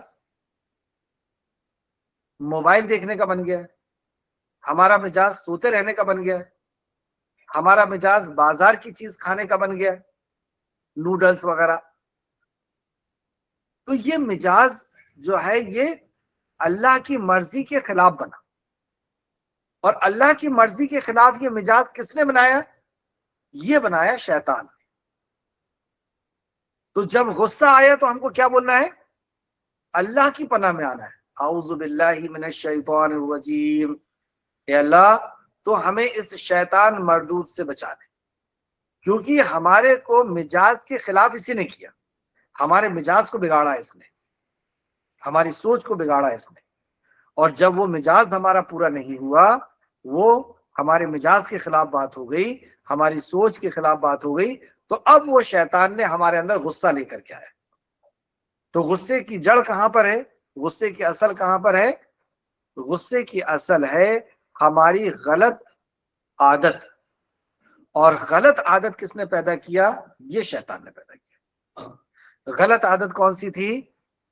موبائل دیکھنے کا بن گیا ہے، ہمارا مزاج سوتے رہنے کا بن گیا ہے، ہمارا مزاج بازار کی چیز کھانے کا بن گیا ہے، نوڈلز وغیرہ. تو یہ مزاج جو ہے یہ اللہ کی مرضی کے خلاف بنا، اور اللہ کی مرضی کے خلاف یہ مزاج کس نے بنایا؟ یہ بنایا شیطان. تو جب غصہ آیا تو ہم کو کیا بولنا ہے؟ اللہ کی پناہ میں آنا ہے، اعوذ باللہ من الشیطان الرجیم. اے اللہ تو ہمیں اس شیطان مردود سے بچا دے، کیونکہ ہمارے کو مزاج کے خلاف اسی نے کیا. ہمارے مزاج کو بگاڑا اس نے، ہماری سوچ کو بگاڑا اس نے. اور جب وہ مزاج ہمارا پورا نہیں ہوا، وہ ہمارے مزاج کے خلاف بات ہو گئی، ہماری سوچ کے خلاف بات ہو گئی، تو اب وہ شیطان نے ہمارے اندر غصہ لے کر کے آیا. تو غصے کی جڑ کہاں پر ہے؟ غصے کی اصل کہاں پر ہے؟ غصے کی اصل ہے ہماری غلط عادت. اور غلط عادت کس نے پیدا کیا؟ یہ شیطان نے پیدا کیا. غلط عادت کون سی تھی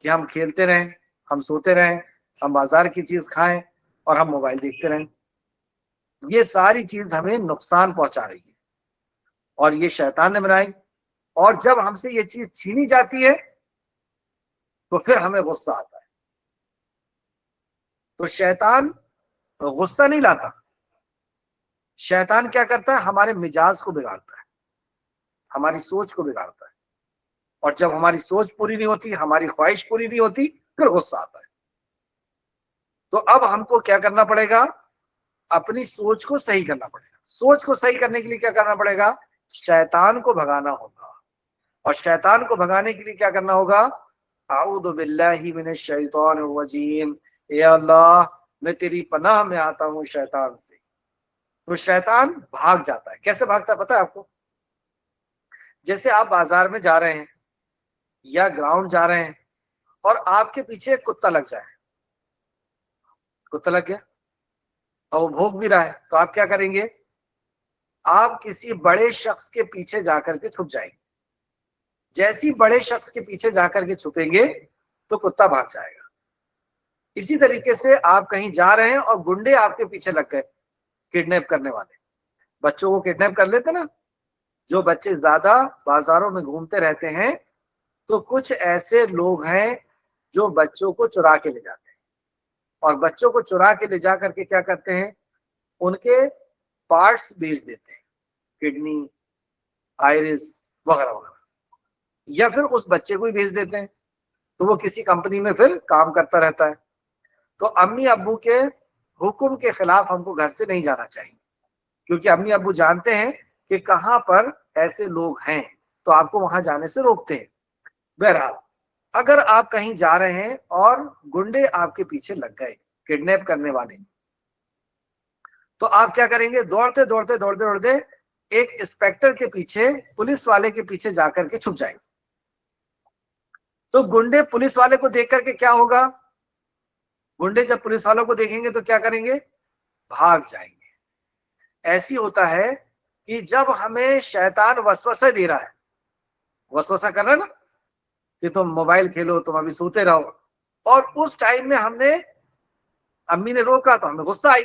کہ ہم کھیلتے رہیں، ہم سوتے رہیں، ہم بازار کی چیز کھائیں اور ہم موبائل دیکھتے رہیں. یہ ساری چیز ہمیں نقصان پہنچا رہی ہے اور یہ شیطان نے بنائی. اور جب ہم سے یہ چیز چھینی جاتی ہے تو پھر ہمیں غصہ آتا ہے. تو شیطان غصہ نہیں لاتا، شیطان کیا کرتا ہے؟ ہمارے مزاج کو بگاڑتا ہے، ہماری سوچ کو بگاڑتا ہے. اور جب ہماری سوچ پوری نہیں ہوتی، ہماری خواہش پوری نہیں ہوتی، پھر غصہ آتا ہے. تو اب ہم کو کیا کرنا پڑے گا؟ اپنی سوچ کو صحیح کرنا پڑے گا. سوچ کو صحیح کرنے کے لیے کیا کرنا پڑے گا؟ شیطان کو بھگانا ہوگا. اور شیطان کو بھگانے کے لیے کیا کرنا ہوگا؟ اعوذ باللہ من الشیطان الرجیم، اے اللہ میں تیری پناہ میں آتا ہوں شیطان سے. تو شیطان بھاگ جاتا ہے. کیسے بھاگتا ہے پتہ ہے آپ کو؟ جیسے آپ بازار میں جا رہے ہیں یا گراؤنڈ جا رہے ہیں اور آپ کے پیچھے ایک کتا لگ جائے، کتا لگ گیا اور وہ بھونک بھی رہا ہے، تو آپ کیا کریں گے؟ آپ کسی بڑے شخص کے پیچھے جا کر کے چھپ جائیں گے. جیسی بڑے شخص کے پیچھے جا کر کے چھپیں گے تو کتا بھاگ جائے گا. اسی طریقے سے آپ کہیں جا رہے ہیں اور گنڈے آپ کے پیچھے لگ گئے، کڈنیپ کرنے والے بچوں کو کڈنیپ کر لیتے نا. جو بچے زیادہ بازاروں میں گھومتے رہتے ہیں تو کچھ ایسے لوگ ہیں جو بچوں کو چرا کے لے جاتے ہیں اور بچوں کو چرا کے لے جا کر کے کیا کرتے ہیں؟ ان کے پارٹس بیچ دیتے ہیں، کڈنی، آئرس وغیرہ وغیرہ، یا پھر اس بچے کو ہی بھیج دیتے ہیں تو وہ کسی کمپنی میں پھر کام کرتا رہتا ہے. تو امی ابو کے حکم کے خلاف ہم کو گھر سے نہیں جانا چاہیے، کیونکہ امی ابو جانتے ہیں کہ کہاں پر ایسے لوگ ہیں تو آپ کو وہاں جانے سے روکتے ہیں. بہرحال اگر آپ کہیں جا رہے ہیں اور گنڈے آپ کے پیچھے لگ گئے، کڈنیپ کرنے والے، تو آپ کیا کریں گے؟ دوڑتے دوڑتے دوڑتے دوڑتے ایک انسپیکٹر کے پیچھے، پولیس والے کے پیچھے جا کر کے چھپ جائیں گے. تو گنڈے پولیس والے کو دیکھ کر کے کیا ہوگا؟ گنڈے جب پولیس والوں کو دیکھیں گے تو کیا کریں گے؟ بھاگ جائیں گے. ایسی ہوتا ہے کہ جب ہمیں شیطان وسوسہ دے رہا ہے، وسوسہ کر رہا ہے نا کہ تم موبائل کھیلو، تم ابھی سوتے رہو، اور اس ٹائم میں ہم نے، امی نے روکا تو ہمیں غصہ آئی،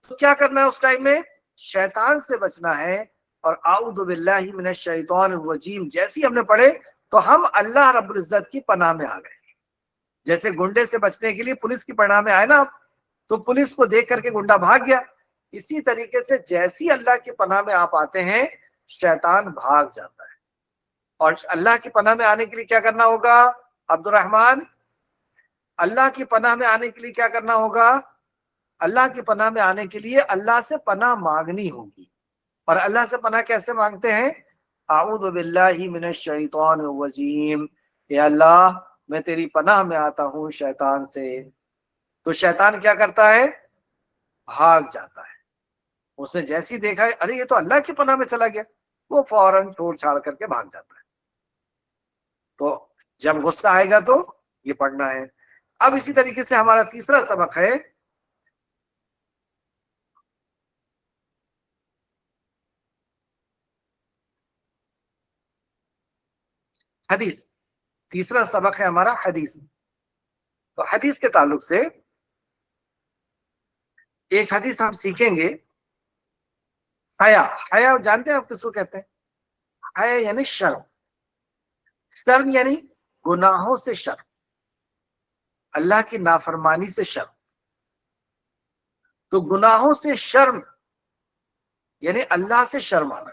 تو کیا کرنا ہے اس ٹائم میں؟ شیطان سے بچنا ہے. اور اعوذ باللہ من الشیطان الرجیم جیسی ہم نے پڑھے تو ہم اللہ رب العزت کی پناہ میں آ گئے. جیسے گنڈے سے بچنے کے لیے پولیس کی پناہ میں آئے نا آپ، تو پولیس کو دیکھ کر کے گنڈا بھاگ گیا. اسی طریقے سے جیسی اللہ کی پناہ میں آپ آتے ہیں شیطان بھاگ جاتا ہے. اور اللہ کی پناہ میں آنے کے لیے کیا کرنا ہوگا عبد الرحمن؟ اللہ کی پناہ میں آنے کے لیے کیا کرنا ہوگا؟ اللہ کی پناہ میں آنے کے لیے اللہ سے پناہ مانگنی ہوگی. اور اللہ سے پناہ کیسے مانگتے ہیں؟ اعوذ باللہ من الشیطان الرجیم، اے اللہ میں تیری پناہ میں آتا ہوں شیطان سے. تو شیطان کیا کرتا ہے؟ بھاگ جاتا ہے. اس نے جیسی دیکھا ہے ارے یہ تو اللہ کی پناہ میں چلا گیا، وہ فوراً چھوڑ چھاڑ کر کے بھاگ جاتا ہے. تو جب غصہ آئے گا تو یہ پڑھنا ہے. اب اسی طریقے سے ہمارا تیسرا سبق ہے حدیث. تیسرا سبق ہے ہمارا حدیث. تو حدیث کے تعلق سے ایک حدیث ہم سیکھیں گے. حیا، حیا جانتے ہیں آپ کس کو کہتے ہیں؟ حیا یعنی شرم. شرم یعنی گناہوں سے شرم، اللہ کی نافرمانی سے شرم. تو گناہوں سے شرم یعنی اللہ سے شرم آنا.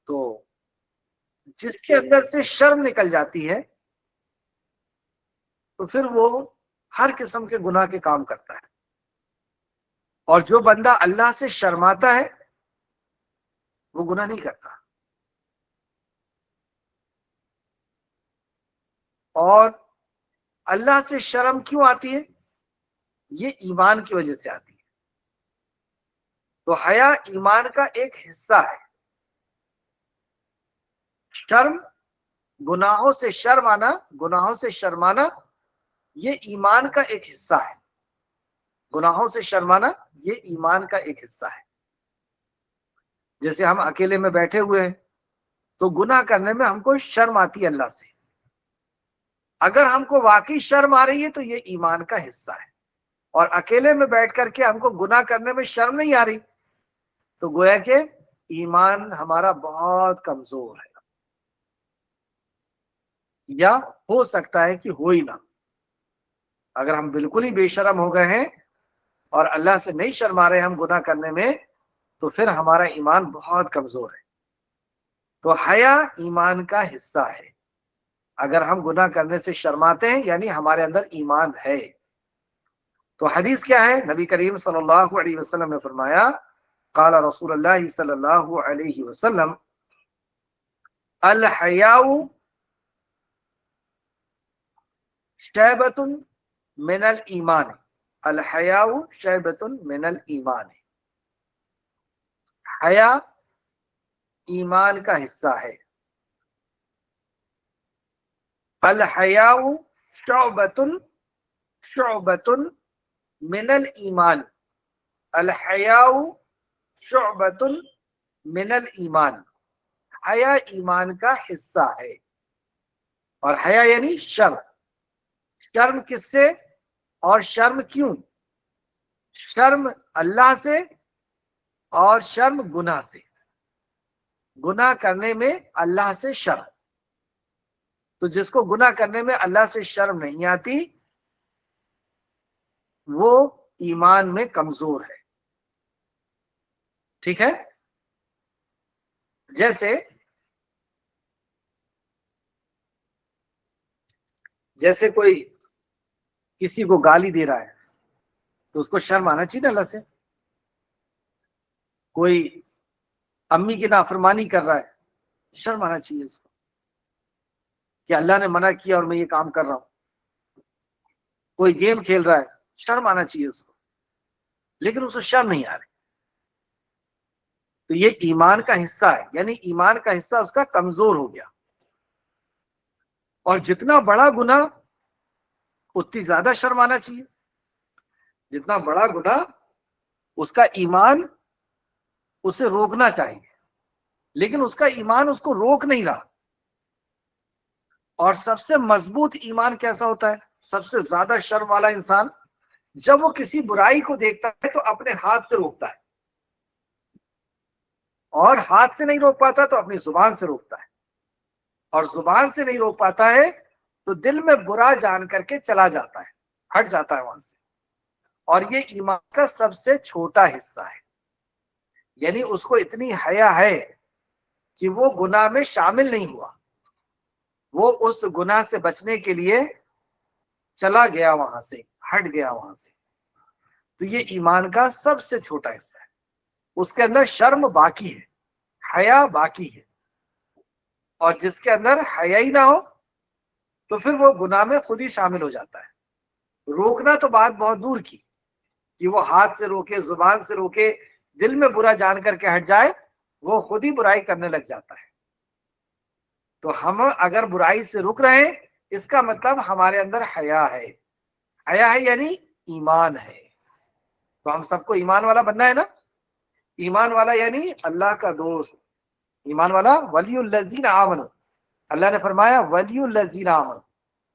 تو جس کے اندر سے شرم نکل جاتی ہے تو پھر وہ ہر قسم کے گناہ کے کام کرتا ہے. اور جو بندہ اللہ سے شرماتا ہے وہ گناہ نہیں کرتا. اور اللہ سے شرم کیوں آتی ہے؟ یہ ایمان کی وجہ سے آتی ہے. تو حیا ایمان کا ایک حصہ ہے. شرم، گناہوں سے شرم آنا، گناہوں سے شرمانا، یہ ایمان کا ایک حصہ ہے. گناہوں سے شرمانا یہ ایمان کا ایک حصہ ہے. جیسے ہم اکیلے میں بیٹھے ہوئے ہیں تو گناہ کرنے میں ہم کو شرم آتی ہے اللہ سے. اگر ہم کو واقعی شرم آ رہی ہے تو یہ ایمان کا حصہ ہے. اور اکیلے میں بیٹھ کر کے ہم کو گناہ کرنے میں شرم نہیں آ رہی تو گویا کہ ایمان ہمارا بہت کمزور ہے، یا ہو سکتا ہے کہ ہو ہی نہ. اگر ہم بالکل ہی بے شرم ہو گئے ہیں اور اللہ سے نہیں شرما رہے ہم گناہ کرنے میں تو پھر ہمارا ایمان بہت کمزور ہے. تو حیا ایمان کا حصہ ہے. اگر ہم گناہ کرنے سے شرماتے ہیں یعنی ہمارے اندر ایمان ہے. تو حدیث کیا ہے؟ نبی کریم صلی اللہ علیہ وسلم نے فرمایا، قال رسول اللہ صلی اللہ علیہ وسلم، الحیاء شعبۃ من الایمان. الحیاء شعبۃ من الایمان. حیا ایمان کا حصہ ہے. الحیاء شعبۃ من الایمان. الحیاء شعبۃ من الایمان. حیا ایمان کا حصہ ہے. اور حیا یعنی شرم. شرم کس سے اور شرم کیوں؟ شرم اللہ سے اور شرم گناہ سے. گناہ کرنے میں اللہ سے شرم. تو جس کو گناہ کرنے میں اللہ سے شرم نہیں آتی وہ ایمان میں کمزور ہے. ٹھیک ہے؟ جیسے کوئی کسی کو گالی دے رہا ہے تو اس کو شرم آنا چاہیے اللہ سے. کوئی امی کی نافرمانی کر رہا ہے، شرم آنا چاہیے اس کو کہ اللہ نے منع کیا اور میں یہ کام کر رہا ہوں. کوئی گیم کھیل رہا ہے، شرم آنا چاہیے اس کو، لیکن اس کو شرم نہیں آ رہی. تو یہ ایمان کا حصہ ہے، یعنی ایمان کا حصہ اس کا کمزور ہو گیا. اور جتنا بڑا گناہ اتنی زیادہ شرم آنا چاہیے. جتنا بڑا گناہ اس کا ایمان اسے روکنا چاہیے، لیکن اس کا ایمان اس کو روک نہیں رہا. اور سب سے مضبوط ایمان کیسا ہوتا ہے؟ سب سے زیادہ شرم والا انسان جب وہ کسی برائی کو دیکھتا ہے تو اپنے ہاتھ سے روکتا ہے، اور ہاتھ سے نہیں روک پاتا تو اپنی زبان سے روکتا ہے، اور زبان سے نہیں روک پاتا ہے تو دل میں برا جان کر کے چلا جاتا ہے، ہٹ جاتا ہے وہاں سے. اور یہ ایمان کا سب سے چھوٹا حصہ ہے. یعنی اس کو اتنی حیا ہے کہ وہ گناہ میں شامل نہیں ہوا، وہ اس گناہ سے بچنے کے لیے چلا گیا وہاں سے، ہٹ گیا وہاں سے. تو یہ ایمان کا سب سے چھوٹا حصہ ہے. اس کے اندر شرم باقی ہے، حیا باقی ہے. اور جس کے اندر حیا ہی نہ ہو تو پھر وہ گناہ میں خود ہی شامل ہو جاتا ہے. روکنا تو بات بہت دور کی کہ وہ ہاتھ سے روکے، زبان سے روکے، دل میں برا جان کر کے ہٹ جائے، وہ خود ہی برائی کرنے لگ جاتا ہے. تو ہم اگر برائی سے رک رہے ہیں اس کا مطلب ہمارے اندر حیا ہے. حیا ہے یعنی ایمان ہے. تو ہم سب کو ایمان والا بننا ہے نا. ایمان والا یعنی اللہ کا دوست. ایمان والا ولی الذین آمنوا. اللہ نے فرمایا ولی الذین آمنوا،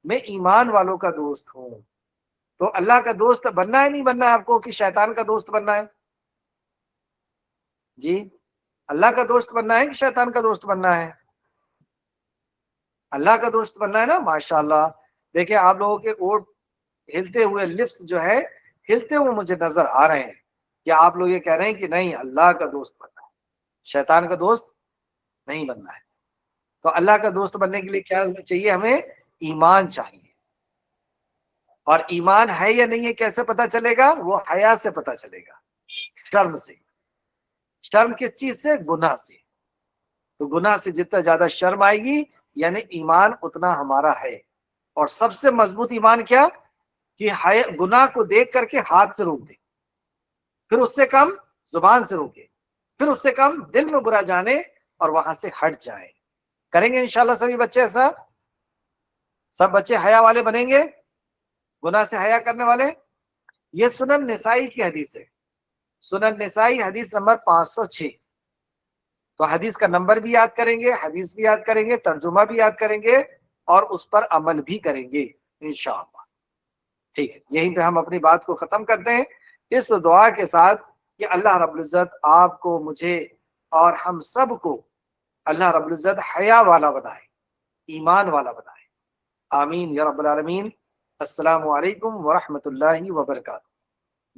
میں ایمان والوں کا دوست ہوں. تو اللہ کا دوست بننا ہے نہیں بننا ہے آپ کو کہ شیطان کا دوست بننا ہے؟ جی، اللہ کا دوست بننا ہے کہ شیطان کا دوست بننا ہے؟ اللہ کا دوست بننا ہے نا. ماشاءاللہ دیکھیں آپ لوگوں کے اوٹ ہلتے ہوئے لپس جو ہے ہلتے ہوئے مجھے نظر آ رہے ہیں کہ آپ لوگ یہ کہہ رہے ہیں کہ نہیں اللہ کا دوست بننا ہے، شیطان کا دوست نہیں بننا ہے. تو اللہ کا دوست بننے کے لیے کیا چاہیے؟ ہمیں ایمان چاہیے. اور ایمان ہے یا نہیں ہے کیسے پتا چلے گا؟ وہ حیا سے پتا چلے گا، شرم سے. شرم کس چیز سے؟ گناہ سے. تو گناہ سے جتنا زیادہ شرم آئے گی یعنی ایمان اتنا ہمارا ہے. اور سب سے مضبوط ایمان کیا؟ کہ گناہ کو دیکھ کر کے ہاتھ سے روک دے، پھر اس سے کم زبان سے روکے، پھر اس سے کم دل میں برا جانے اور وہاں سے ہٹ جائے. کریں گے انشاءاللہ سبھی بچے ایسا؟ سب بچے حیا والے بنیں گے، گناہ سے حیا کرنے والے. یہ سنن نسائی کی حدیث ہے. سنن نسائی حدیث نمبر 506. تو حدیث کا نمبر بھی یاد کریں گے، حدیث بھی یاد کریں گے، ترجمہ بھی یاد کریں گے اور اس پر عمل بھی کریں گے انشاءاللہ۔ ٹھیک ہے، یہیں پہ ہم اپنی بات کو ختم کرتے ہیں اس دعا کے ساتھ کہ اللہ رب العزت آپ کو، مجھے اور ہم سب کو اللہ رب العزت حیا والا بنائے، ایمان والا بنائے، آمین یا رب العالمین۔ السلام علیکم ورحمۃ اللہ وبرکاتہ۔